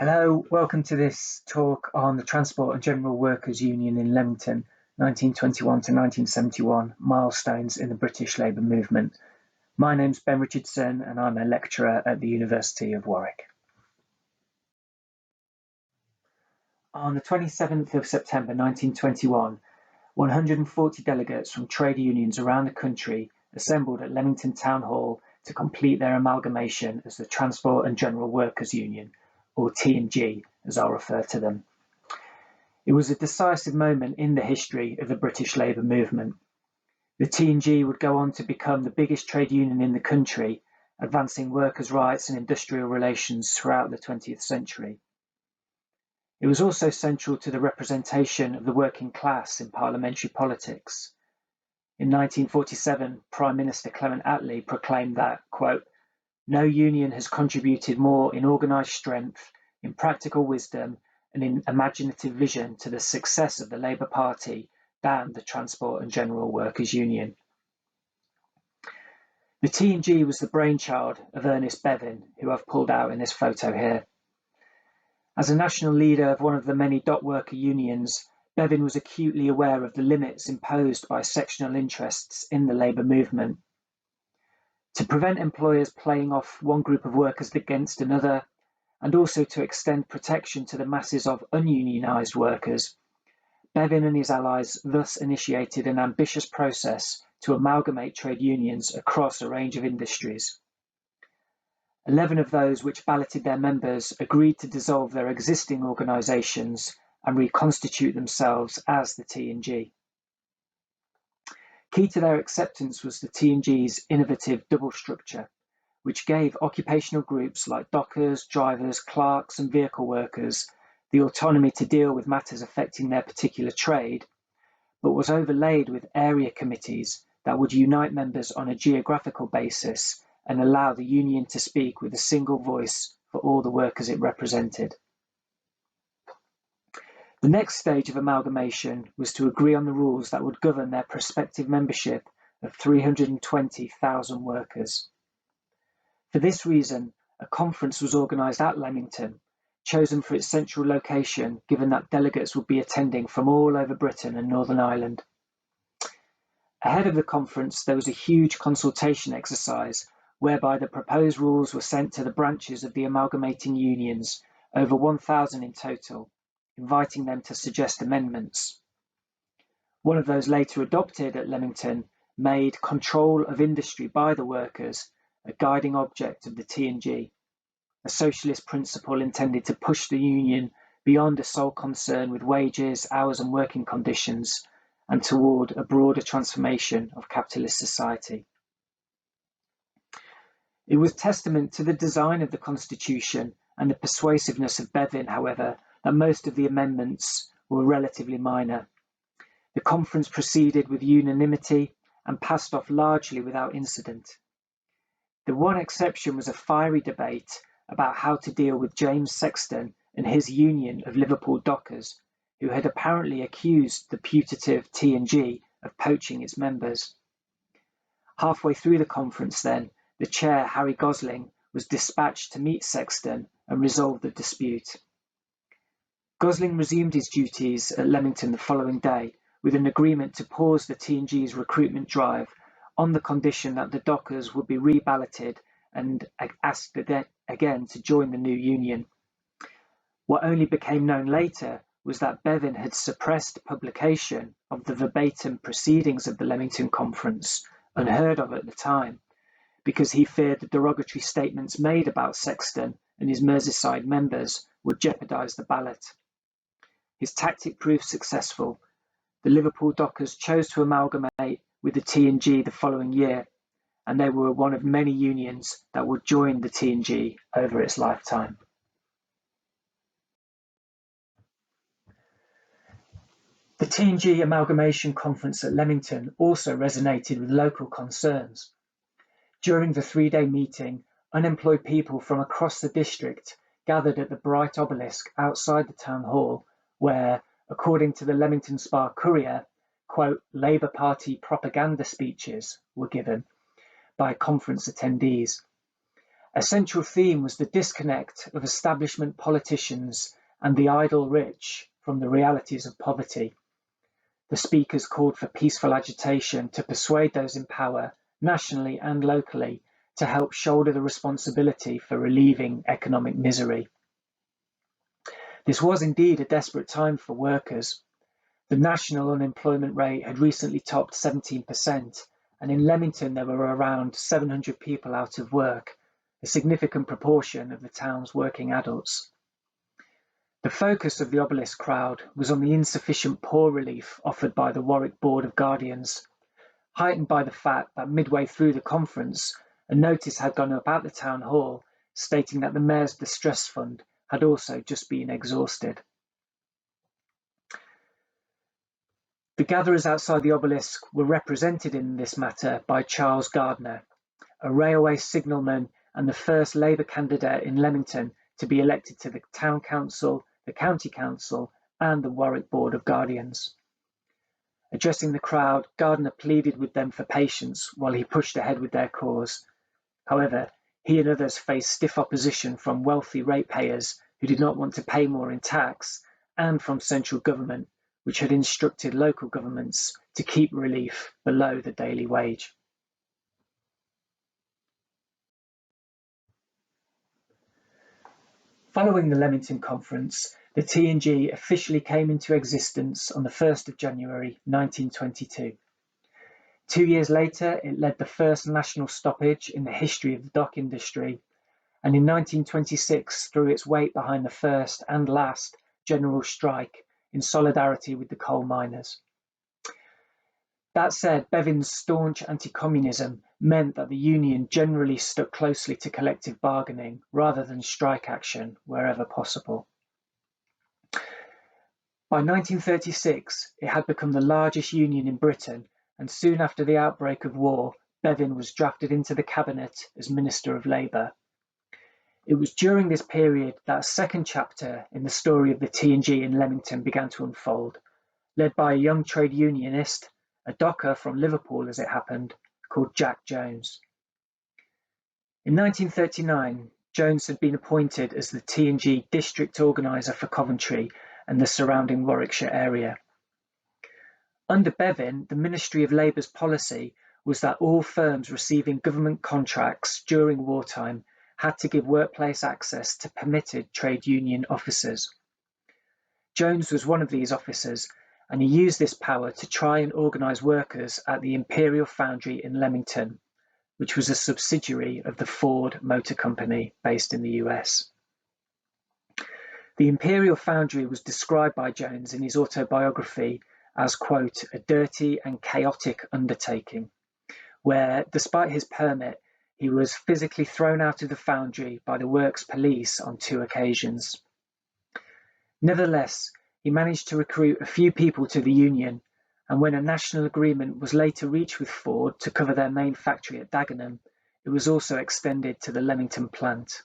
Hello, welcome to this talk on the Transport and General Workers Union in Leamington, 1921 to 1971, milestones in the British Labour Movement. My name's Ben Richardson and I'm a lecturer at the University of Warwick. On the 27th of September 1921, 140 delegates from trade unions around the country assembled at Leamington Town Hall to complete their amalgamation as the Transport and General Workers Union, or TG, as I'll refer to them. It was a decisive moment in the history of the British Labour movement. The TG would go on to become the biggest trade union in the country, advancing workers' rights and industrial relations throughout the 20th century. It was also central to the representation of the working class in parliamentary politics. In 1947, Prime Minister Clement Attlee proclaimed that, quote, "No union has contributed more in organised strength, in practical wisdom, and in imaginative vision to the success of the Labour Party than the Transport and General Workers Union." The T&G was the brainchild of Ernest Bevin, who I've pulled out in this photo here. As a national leader of one of the many dock worker unions, Bevin was acutely aware of the limits imposed by sectional interests in the labour movement. To prevent employers playing off one group of workers against another, and also to extend protection to the masses of ununionised workers, Bevin and his allies thus initiated an ambitious process to amalgamate trade unions across a range of industries. 11 of those which balloted their members agreed to dissolve their existing organisations and reconstitute themselves as the T&G. Key to their acceptance was the T&G's innovative double structure, which gave occupational groups like dockers, drivers, clerks and vehicle workers the autonomy to deal with matters affecting their particular trade, but was overlaid with area committees that would unite members on a geographical basis and allow the union to speak with a single voice for all the workers it represented. The next stage of amalgamation was to agree on the rules that would govern their prospective membership of 320,000 workers. For this reason, a conference was organised at Leamington, chosen for its central location, given that delegates would be attending from all over Britain and Northern Ireland. Ahead of the conference, there was a huge consultation exercise whereby the proposed rules were sent to the branches of the amalgamating unions, over 1,000 in total, inviting them to suggest amendments. One of those later adopted at Leamington made control of industry by the workers a guiding object of the T&G, a socialist principle intended to push the union beyond a sole concern with wages, hours and working conditions, and toward a broader transformation of capitalist society. It was testament to the design of the Constitution and the persuasiveness of Bevin, however, that most of the amendments were relatively minor. The conference proceeded with unanimity and passed off largely without incident. The one exception was a fiery debate about how to deal with James Sexton and his union of Liverpool dockers, who had apparently accused the putative T&G of poaching its members. Halfway through the conference then, the chair, Harry Gosling, was dispatched to meet Sexton and resolve the dispute. Gosling resumed his duties at Leamington the following day with an agreement to pause the T&G's recruitment drive on the condition that the dockers would be reballoted and asked again to join the new union. What only became known later was that Bevin had suppressed publication of the verbatim proceedings of the Leamington Conference, unheard of at the time, because he feared the derogatory statements made about Sexton and his Merseyside members would jeopardise the ballot. His tactic proved successful. The Liverpool dockers chose to amalgamate with the T&G the following year, and they were one of many unions that would join the T&G over its lifetime. The T&G Amalgamation Conference at Leamington also resonated with local concerns. During the 3-day meeting, unemployed people from across the district gathered at the bright obelisk outside the town hall where, according to the Leamington Spa Courier, quote, Labour Party propaganda speeches were given by conference attendees. A central theme was the disconnect of establishment politicians and the idle rich from the realities of poverty. The speakers called for peaceful agitation to persuade those in power, nationally and locally, to help shoulder the responsibility for relieving economic misery. This was indeed a desperate time for workers. The national unemployment rate had recently topped 17%, and in Leamington there were around 700 people out of work, a significant proportion of the town's working adults. The focus of the obelisk crowd was on the insufficient poor relief offered by the Warwick Board of Guardians, heightened by the fact that midway through the conference, a notice had gone up at the town hall stating that the Mayor's Distress Fund had also just been exhausted. The gatherers outside the obelisk were represented in this matter by Charles Gardner, a railway signalman and the first Labour candidate in Leamington to be elected to the Town Council, the County Council, and the Warwick Board of Guardians. Addressing the crowd, Gardner pleaded with them for patience while he pushed ahead with their cause. However, he and others faced stiff opposition from wealthy ratepayers who did not want to pay more in tax, and from central government, which had instructed local governments to keep relief below the daily wage. Following the Leamington Conference, the TGWU officially came into existence on the 1st of January 1922. 2 years later, it led the first national stoppage in the history of the dock industry, and in 1926 threw its weight behind the first and last general strike in solidarity with the coal miners. That said, Bevin's staunch anti-communism meant that the union generally stuck closely to collective bargaining rather than strike action wherever possible. By 1936, it had become the largest union in Britain, and soon after the outbreak of war, Bevin was drafted into the cabinet as Minister of Labour. It was during this period that a second chapter in the story of the TGWU in Leamington began to unfold, led by a young trade unionist, a docker from Liverpool as it happened, called Jack Jones. In 1939, Jones had been appointed as the TGWU district organiser for Coventry and the surrounding Warwickshire area. Under Bevin, the Ministry of Labour's policy was that all firms receiving government contracts during wartime had to give workplace access to permitted trade union officers. Jones was one of these officers, and he used this power to try and organise workers at the Imperial Foundry in Leamington, which was a subsidiary of the Ford Motor Company based in the US. The Imperial Foundry was described by Jones in his autobiography as, quote, a dirty and chaotic undertaking, where, despite his permit, he was physically thrown out of the foundry by the works police on 2 occasions. Nevertheless, he managed to recruit a few people to the union, and when a national agreement was later reached with Ford to cover their main factory at Dagenham, it was also extended to the Leamington plant.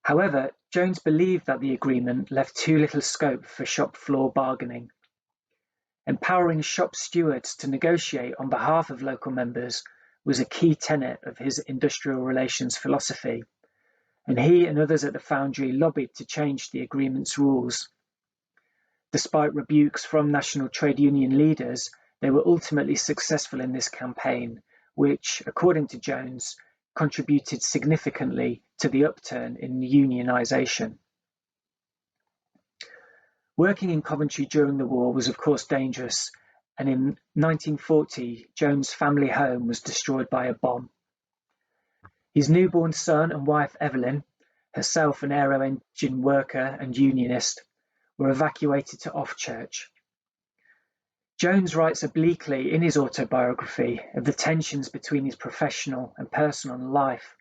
However, Jones believed that the agreement left too little scope for shop floor bargaining. Empowering shop stewards to negotiate on behalf of local members was a key tenet of his industrial relations philosophy, and he and others at the foundry lobbied to change the agreement's rules. Despite rebukes from national trade union leaders, they were ultimately successful in this campaign, which, according to Jones, contributed significantly to the upturn in unionisation. Working in Coventry during the war was of course dangerous, and in 1940, Jones' family home was destroyed by a bomb. His newborn son and wife Evelyn, herself an aero engine worker and unionist, were evacuated to Offchurch. Jones writes obliquely in his autobiography of the tensions between his professional and personal life,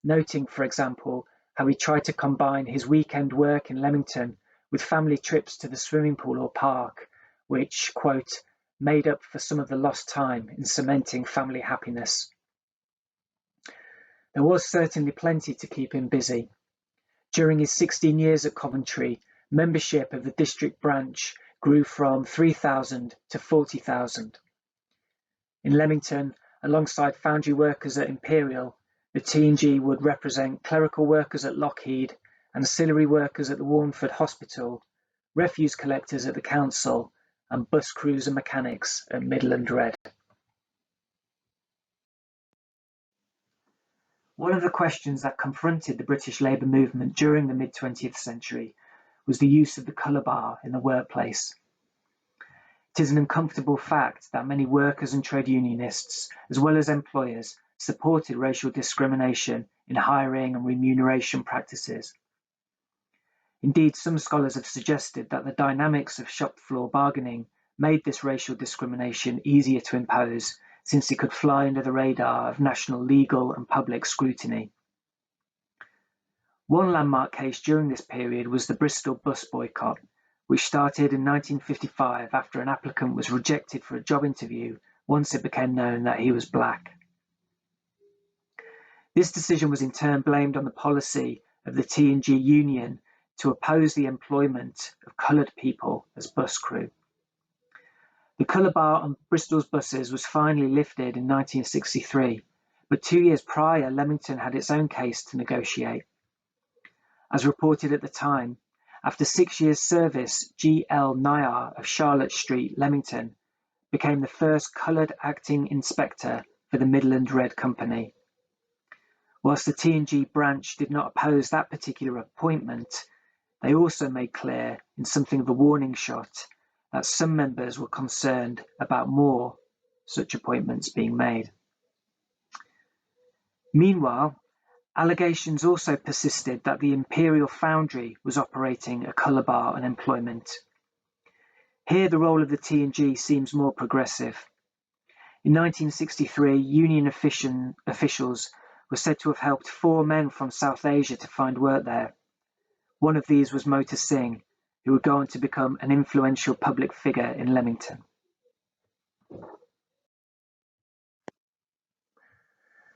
noting, for example, how he tried to combine his weekend work in Leamington with family trips to the swimming pool or park, which, quote, made up for some of the lost time in cementing family happiness. There was certainly plenty to keep him busy. During his 16 years at Coventry, membership of the district branch grew from 3,000 to 40,000. In Leamington, alongside foundry workers at Imperial, The TG would represent clerical workers at Lockheed, ancillary workers at the Warnford Hospital, refuse collectors at the council, and bus crews and mechanics at Midland Red. One of the questions that confronted the British labour movement during the mid-20th century was the use of the colour bar in the workplace. It is an uncomfortable fact that many workers and trade unionists, as well as employers, supported racial discrimination in hiring and remuneration practices. Indeed, some scholars have suggested that the dynamics of shop floor bargaining made this racial discrimination easier to impose, since it could fly under the radar of national legal and public scrutiny. One landmark case during this period was the Bristol bus boycott, which started in 1955 after an applicant was rejected for a job interview once it became known that he was black. This decision was in turn blamed on the policy of the T&G union to oppose the employment of coloured people as bus crew. The colour bar on Bristol's buses was finally lifted in 1963, but 2 years prior, Leamington had its own case to negotiate. As reported at the time, after 6 years' service, G.L. Nayar of Charlotte Street, Leamington, became the first coloured acting inspector for the Midland Red Company. Whilst the T&G branch did not oppose that particular appointment, they also made clear, in something of a warning shot, that some members were concerned about more such appointments being made. Meanwhile, allegations also persisted that the Imperial Foundry was operating a colour bar on employment. Here the role of the T&G seems more progressive. In 1963, union officials were said to have helped 4 men from South Asia to find work there. One of these was Mota Singh, who would go on to become an influential public figure in Leamington.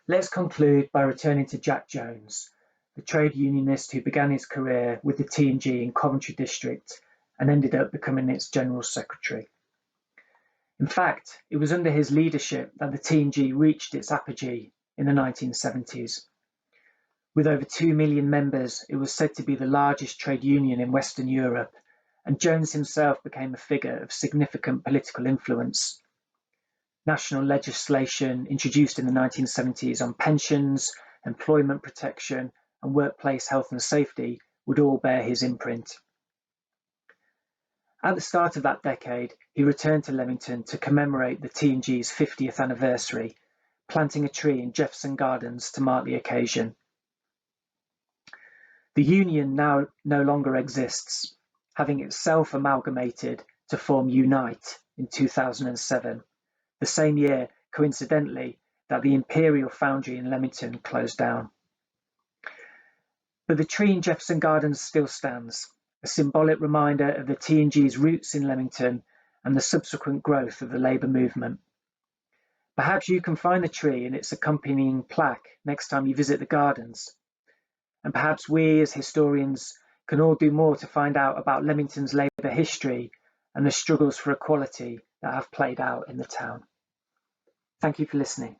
Let's conclude by returning to Jack Jones, the trade unionist who began his career with the T&G in Coventry District and ended up becoming its General Secretary. In fact, it was under his leadership that the T&G reached its apogee in the 1970s. With over 2 million members, it was said to be the largest trade union in Western Europe, and Jones himself became a figure of significant political influence. National legislation introduced in the 1970s on pensions, employment protection, and workplace health and safety would all bear his imprint. At the start of that decade, he returned to Leamington to commemorate the T&G's 50th anniversary, planting a tree in Jefferson Gardens to mark the occasion. The union now no longer exists, having itself amalgamated to form Unite in 2007, the same year, coincidentally, that the Imperial Foundry in Leamington closed down. But the tree in Jefferson Gardens still stands, a symbolic reminder of the T&G's roots in Leamington and the subsequent growth of the labour movement. Perhaps you can find the tree and its accompanying plaque next time you visit the gardens. And perhaps we as historians can all do more to find out about Leamington's labour history and the struggles for equality that have played out in the town. Thank you for listening.